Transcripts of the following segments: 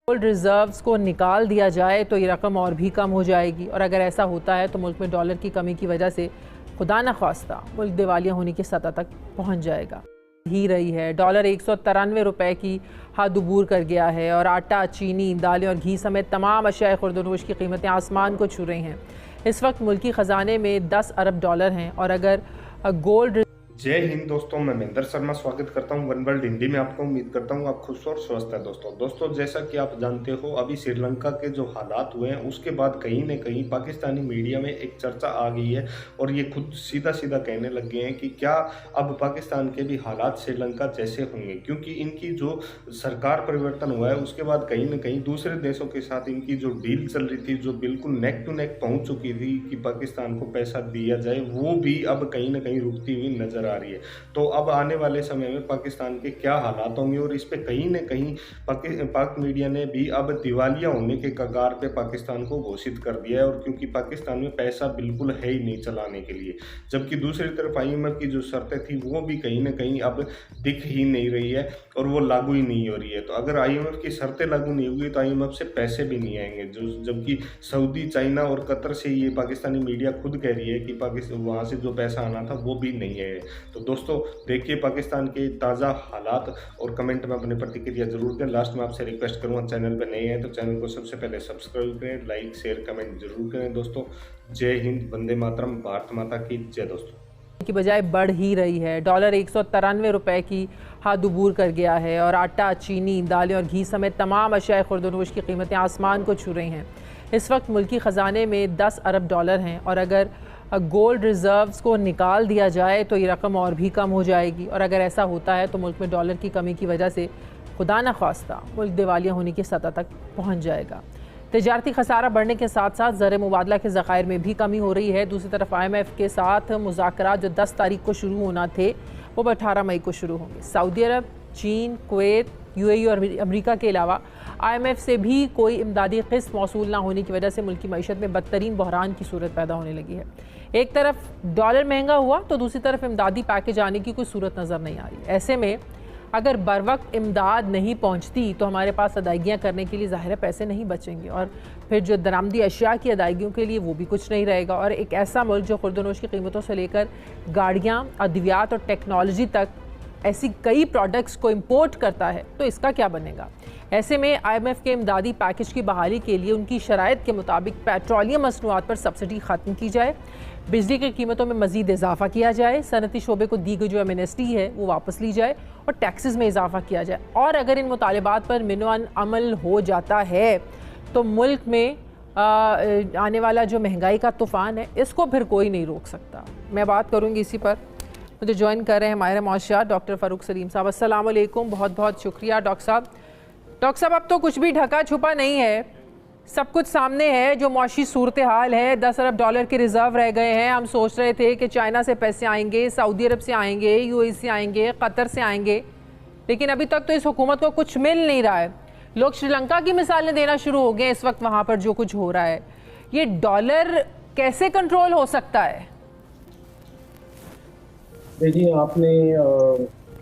Gold reserves को निकाल दिया जाए तो ये रकम और भी कम हो जाएगी, और अगर ऐसा होता है तो मुल्क में डॉलर की कमी की वजह से खुदा न खास्ता मुल्क दिवालिया होने की सतह तक पहुंच जाएगा। ही रही है, डॉलर 193 रुपए की हद अबूर कर गया है और आटा, चीनी, दालें और घी समेत तमाम अशियाए खुर्दनोश की कीमतें आसमान को छू रही हैं। इस वक्त मुल्की ख़जाने में 10 अरब डॉलर हैं, और अगर गोल्ड। जय हिंद दोस्तों, मैं महेंद्र शर्मा स्वागत करता हूं वन वर्ल्ड हिंदी में। आपको उम्मीद करता हूं आप खुश और स्वस्थ हैं। दोस्तों जैसा कि आप जानते हो, अभी श्रीलंका के जो हालात हुए हैं उसके बाद कहीं न कहीं पाकिस्तानी मीडिया में एक चर्चा आ गई है और ये खुद सीधा कहने लग गए हैं कि क्या अब पाकिस्तान के भी हालात श्रीलंका जैसे होंगे, क्योंकि इनकी जो सरकार परिवर्तन हुआ है उसके बाद कहीं न कहीं दूसरे देशों के साथ इनकी जो डील चल रही थी, जो बिल्कुल नेक टू नेक पहुँच चुकी थी कि पाकिस्तान को पैसा दिया जाए, वो भी अब कहीं न कहीं रुकती हुई नजर आ रही है। तो अब आने वाले समय में पाकिस्तान के क्या हालात होंगे, और इस पे कहीं न कहीं पाक मीडिया ने भी अब दिवालिया होने के कगार पे पाकिस्तान को घोषित कर दिया है। और क्योंकि पाकिस्तान में पैसा बिल्कुल है ही नहीं चलाने के लिए, जबकि दूसरी तरफ IMF की जो शर्तें थी वो भी कहीं न कहीं अब दिख ही नहीं रही है और वो लागू ही नहीं हो रही है। तो अगर IMF की शर्तें लागू नहीं होगी तो IMF से पैसे भी नहीं आएंगे, जबकि सऊदी, चाइना और कतर से ये पाकिस्तानी मीडिया खुद कह रही है कि पाकिस्तान वहाँ से जो पैसा आना था वो भी नहीं है। तो दोस्तों देखिए पाकिस्तान के ताज़ा हालात और कमेंट में अपनी प्रतिक्रिया जरूर दें। लास्ट में आपसे रिक्वेस्ट करूँगा, चैनल पर नए हैं तो चैनल को सबसे पहले सब्सक्राइब करें, लाइक शेयर कमेंट जरूर करें। दोस्तों जय हिंद, वंदे मातरम, भारत माता की जय। दोस्तों की बजाय बढ़ ही रही है, डॉलर 193 रुपए की हद अबूर कर गया है और आटा, चीनी, दालें और घी समेत तमाम अशियाए खुर्दनोश की कीमतें आसमान को छू रही हैं। इस वक्त मुल्की ख़जाने में 10 अरब डॉलर हैं, और अगर गोल्ड रिजर्व्स को निकाल दिया जाए तो ये रकम और भी कम हो जाएगी, और अगर ऐसा होता है तो मुल्क में डॉलर की कमी की वजह से खुदा न खास्ता मुल्क दिवालिया होने की सतह तक पहुंच जाएगा। तिजारती खसारा बढ़ने के साथ साथ ज़र मुबादला के ज़खायर में भी कमी हो रही है। दूसरी तरफ IMF के साथ मुज़ाकरात जो 10 तारीख को शुरू होना थे वो 18 मई को शुरू होंगे। सऊदी अरब, चीन, कुवैत, UAE और अमेरिका के अलावा IMF से भी कोई इमदादी किस्त मौसूल ना होने की वजह से मुल्क की मईशत में बदतरीन बहरान की सूरत पैदा होने लगी है। एक तरफ डॉलर महंगा हुआ तो दूसरी तरफ इमदादी पैकेज आने की कोई सूरत नज़र नहीं आ रही। ऐसे में अगर बर वक्त इमदाद नहीं पहुंचती तो हमारे पास अदायगियाँ करने के लिए ज़ाहिर पैसे नहीं बचेंगे, और फिर जो दरामदी अशिया की अदायगियों के लिए वो भी कुछ नहीं रहेगा। और एक ऐसा मुल्क जो खुर्दनोश की कीमतों से लेकर गाड़ियाँ, अद्वियात और टेक्नोलॉजी तक ऐसी कई प्रोडक्ट्स को इंपोर्ट करता है, तो इसका क्या बनेगा। ऐसे में IMF के इमदादी पैकेज की बहाली के लिए उनकी शराइत के मुताबिक पेट्रोलियम मसनूआत पर सब्सिडी ख़त्म की जाए, बिजली की कीमतों में मज़ीद इजाफा किया जाए, सनती शोबे को दी गई जो एमनेस्टी है वो वापस ली जाए और टैक्सेस में इजाफा किया जाए। और अगर इन मुतालिबात पर मिनवान अमल हो जाता है तो मुल्क में आने वाला जो महंगाई का तूफ़ान है इसको फिर कोई नहीं रोक सकता। मैं बात करूँगी इसी पर। मुझे ज्वाइन कर रहे हैं माहिर मौशियात डॉक्टर फ़ारूक सलीम साहब। अस्सलाम वालेकुम, बहुत बहुत शुक्रिया डॉक्टर साहब। अब तो कुछ भी ढका छुपा नहीं है, सब कुछ सामने है। जो मौशी सूरत हाल है, 10 अरब डॉलर के रिज़र्व रह गए हैं। हम सोच रहे थे कि चाइना से पैसे आएंगे, सऊदी अरब से आएंगे, UAE से आएंगे, कतर से आएंगे, लेकिन अभी तक तो इस हुकूमत को कुछ मिल नहीं रहा है। लोग श्रीलंका की मिसालें देना शुरू हो गए इस वक्त वहाँ पर जो कुछ हो रहा है। ये डॉलर कैसे कंट्रोल हो सकता है? देखिए, आपने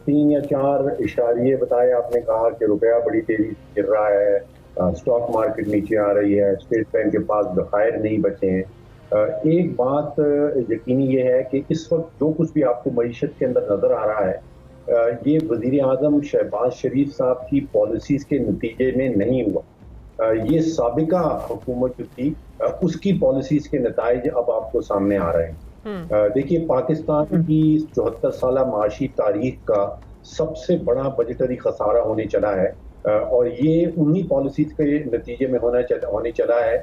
3 या 4 इशारे बताए। आपने कहा कि रुपया बड़ी तेजी से गिर रहा है, स्टॉक मार्केट नीचे आ रही है, स्टेट बैंक के पास ज़खायर नहीं बचे हैं। एक बात यकीनी ये है कि इस वक्त जो कुछ भी आपको मईशत के अंदर नज़र आ रहा है, ये वज़ीर आज़म शहबाज शरीफ साहब की पॉलिसीज़ के नतीजे में नहीं हुआ। ये साबिका हुकूमत जो थी उसकी पॉलिसीज़ के नताइज अब आपको सामने आ रहे हैं। देखिए, पाकिस्तान की 74 साला माशी तारीख का सबसे बड़ा बजटरी खसारा होने चला है, और ये उन्हीं पॉलिसीज के नतीजे में होने चला है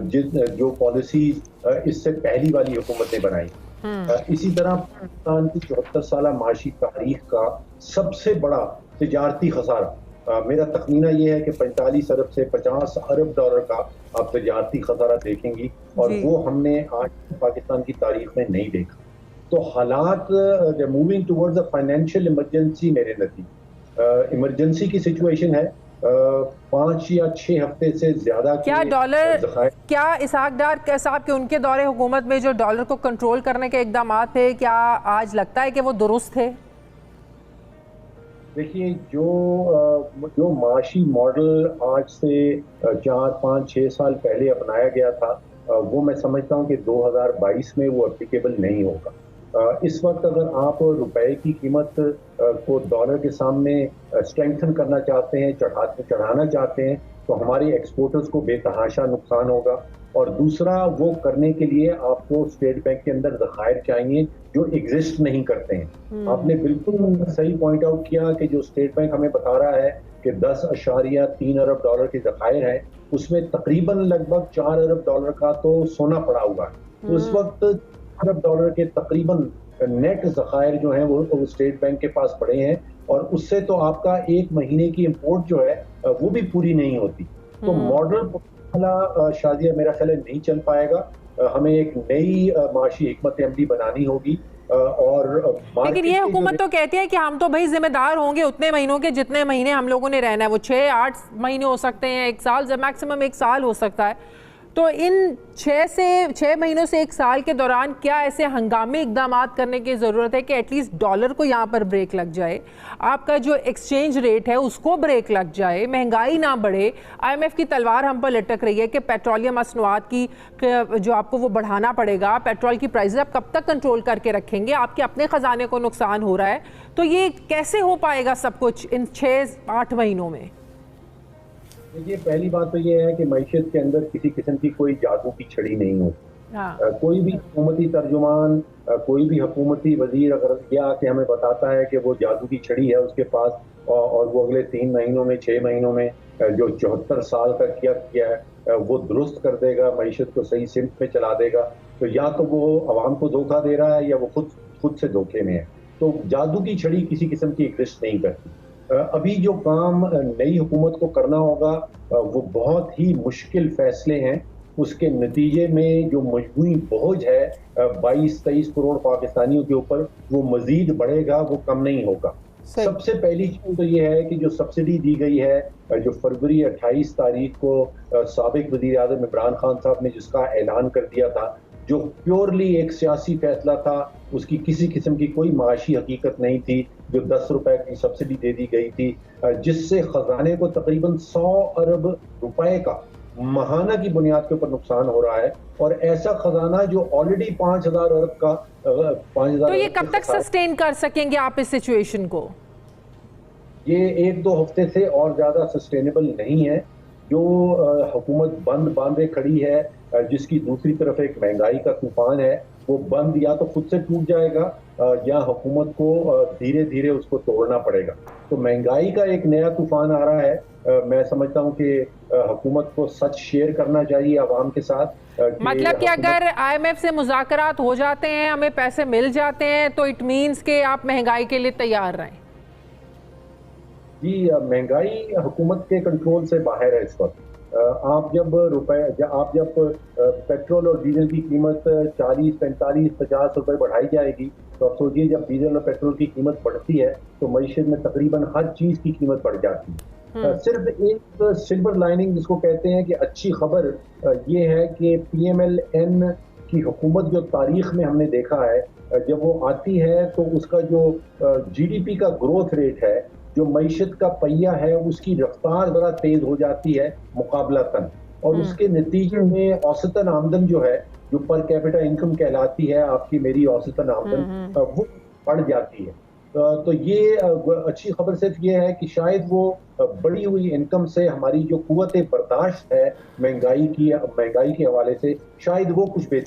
जो पॉलिसीज इससे पहली वाली हुकूमत ने बनाई। इसी तरह पाकिस्तान की 74 साला माशी तारीख का सबसे बड़ा तिजारती खसारा, मेरा तखमीना ये है कि 45 अरब से 50 अरब डॉलर का आप तजारती खसारा देखेंगी, और वो हमने आज पाकिस्तान की तारीख में नहीं देखा। तो हालात moving towards a financial emergency मेरे नतीजे इमरजेंसी की सिचुएशन है। 5 या 6 हफ्ते से ज्यादा क्या डॉलर, क्या इसहाक डार साहब के उनके दौरे हुकूमत में जो डॉलर को कंट्रोल करने के इकदाम थे, क्या आज लगता है कि वो दुरुस्त थे? देखिए, जो माशी मॉडल आज से 4, 5, 6 साल पहले अपनाया गया था, वो मैं समझता हूँ कि 2022 में वो एप्लीकेबल नहीं होगा। इस वक्त अगर आप रुपए की कीमत को डॉलर के सामने स्ट्रेंथन करना चाहते हैं, चढ़ाना चाहते हैं, तो हमारे एक्सपोर्टर्स को बेतहाशा नुकसान होगा। और दूसरा, वो करने के लिए आपको स्टेट बैंक के अंदर ज़खायर चाहिए जो एग्जिस्ट नहीं करते हैं। आपने बिल्कुल सही पॉइंट आउट किया कि जो स्टेट बैंक हमें बता रहा है कि 10.3 अरब डॉलर के ज़खायर है, उसमें तकरीबन लगभग 4 अरब डॉलर का तो सोना पड़ा हुआ है। तो इस वक्त अरब डॉलर के तकरीबन नेट ज़खायर जो हैं वो स्टेट बैंक के पास पड़े हैं, और उससे तो आपका 1 महीने की इंपोर्ट जो है वो भी पूरी नहीं होती। तो मॉडल शादिया मेरा ख्याल है नहीं चल पाएगा। हमें एक नई माशी हिकमत अमली बनानी होगी। और लेकिन ये हुकूमत तो कहती है कि हम तो भाई जिम्मेदार होंगे उतने महीनों के जितने महीने हम लोगों ने रहना है, वो 6-8 महीने हो सकते हैं, 1 साल, मैक्सिमम 1 साल हो सकता है। तो इन 6 महीनों से 1 साल के दौरान क्या ऐसे हंगामी इकदाम करने की ज़रूरत है कि एटलीस्ट डॉलर को यहाँ पर ब्रेक लग जाए, आपका जो एक्सचेंज रेट है उसको ब्रेक लग जाए, महंगाई ना बढ़े। IMF की तलवार हम पर लटक रही है कि पेट्रोलियम मसनूआत की जो आपको वो बढ़ाना पड़ेगा, पेट्रोल की प्राइसेस आप कब तक कंट्रोल करके रखेंगे, आपके अपने ख़जाने को नुकसान हो रहा है। तो ये कैसे हो पाएगा सब कुछ इन 6-8 महीनों में? देखिए, पहली बात तो ये है कि मईशत के अंदर किसी किस्म की कोई जादू की छड़ी नहीं होती। कोई भी हुकूमती तर्जुमान, कोई भी हुकूमती वजीर अगर ये आके हमें बताता है कि वो जादू की छड़ी है उसके पास, और वो अगले 3 महीनों में, 6 महीनों में जो 74 साल का किया है वो दुरुस्त कर देगा, मईशत को सही सिमत में चला देगा, तो या तो वो अवाम को धोखा दे रहा है या वो खुद से धोखे में है। तो जादू की छड़ी किसी किस्म की एग्जिस्ट नहीं करती। अभी जो काम नई हुकूमत को करना होगा वो बहुत ही मुश्किल फैसले हैं। उसके नतीजे में जो मजबूरी बोझ है 22-23 करोड़ पाकिस्तानियों के ऊपर, वो मजीद बढ़ेगा, वो कम नहीं होगा। सबसे पहली चीज तो ये है कि जो सब्सिडी दी गई है, जो फरवरी 28 तारीख को साबिक वजीर आज़म इमरान खान साहब ने जिसका ऐलान कर दिया था, जो प्योरली एक सियासी फैसला था, उसकी किसी किस्म की कोई माशी हकीकत नहीं थी, जो 10 रुपए की सब्सिडी दे दी गई थी, जिससे खजाने को तकरीबन 100 अरब रुपए का महाना की बुनियाद के ऊपर नुकसान हो रहा है। और ऐसा खजाना जो ऑलरेडी 5,000 अरब का 5,000। तो ये कब तक सस्टेन कर सकेंगे आप इस सिचुएशन को? ये 1-2 हफ्ते से और ज्यादा सस्टेनेबल नहीं है। जो हुकूमत बंद बांधे खड़ी है, जिसकी दूसरी तरफ एक महंगाई का तूफान है, वो बंद या तो खुद से टूट जाएगा या हुकूमत को धीरे धीरे उसको तोड़ना पड़ेगा। तो महंगाई का एक नया तूफान आ रहा है। मैं समझता हूँ कि हुकूमत को सच शेयर करना चाहिए आवाम के साथ। मतलब कि अगर IMF से मुज़ाकरात हो जाते हैं, हमें पैसे मिल जाते हैं, तो इट मीन्स कि आप महंगाई के लिए तैयार रहें। जी, महंगाई हुकूमत के कंट्रोल से बाहर है इस वक्त। आप जब पेट्रोल और डीजल की कीमत 40, 45, 50 रुपए बढ़ाई जाएगी, तो आप सोचिए जब डीजल और पेट्रोल की कीमत बढ़ती है तो मईशत में तकरीबन हर चीज की कीमत बढ़ जाती है। सिर्फ एक सिल्वर लाइनिंग जिसको कहते हैं कि अच्छी खबर ये है कि PMLN की हुकूमत जो तारीख में हमने देखा है, जब वो आती है तो उसका जो GDP का ग्रोथ रेट है, जो मईशत का पहिया है, उसकी रफ्तार जरा तेज हो जाती है मुकाबलतन, और उसके नतीजे में औसतन आमदन जो है, जो पर कैपिटा इनकम कहलाती है आपकी मेरी औसतन आमदन, वो बढ़ जाती है। तो ये अच्छी खबर सिर्फ ये है कि शायद वो बढ़ी हुई इनकम से हमारी जो कुव्वत बर्दाश्त है महंगाई के हवाले से, शायद वो कुछ बेहतर